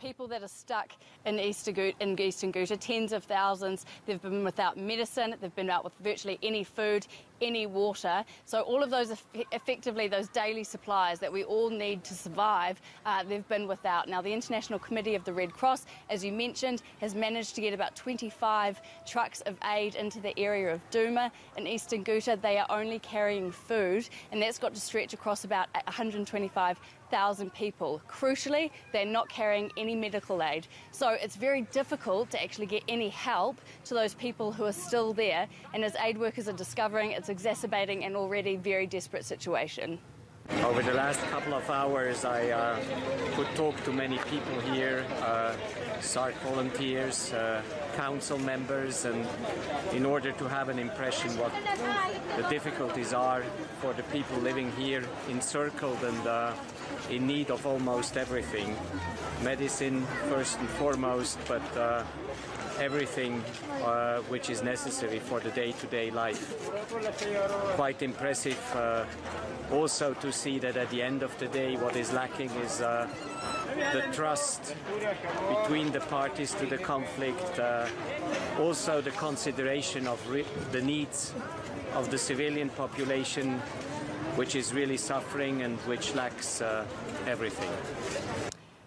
people that are stuck in Eastern Ghouta, tens of thousands. They've been without medicine, they've been out with virtually any food, any water. So all of those, effectively those daily supplies that we all need to survive, they've been without. Now the International Committee of the Red Cross, as you mentioned, has managed to get about 25 trucks of aid into the area of Douma. In Eastern Ghouta, they are only carrying food, and that's got to stretch across about 125,000 people. Crucially, they're not carrying any medical aid. So it's very difficult to actually get any help to those people who are still there. And as aid workers are discovering, it's exacerbating an already very desperate situation. Over the last couple of hours, I could talk to many people here, SARC volunteers, council members, and in order to have an impression what the difficulties are for the people living here, encircled and in need of almost everything. Medicine first and foremost, but everything which is necessary for the day-to-day life. Quite impressive also to see that at the end of the day what is lacking is the trust between the parties to the conflict, also the consideration of the needs of the civilian population, which is really suffering and which lacks everything.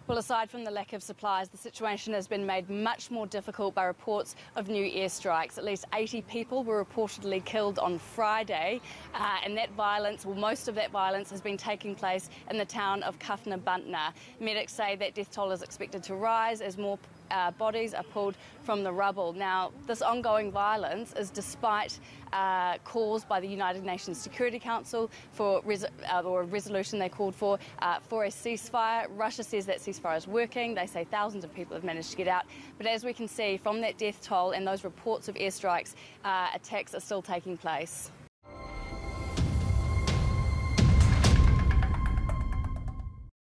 Well, aside from the lack of supplies, the situation has been made much more difficult by reports of new airstrikes. At least 80 people were reportedly killed on Friday, and that violence, well, most of that violence has been taking place in the town of Kafna Bantna. Medics say that death toll is expected to rise as more bodies are pulled from the rubble. Now, this ongoing violence is despite calls by the United Nations Security Council for or a resolution they called for a ceasefire. Russia says that ceasefire is working. They say thousands of people have managed to get out. But as we can see from that death toll and those reports of airstrikes, attacks are still taking place.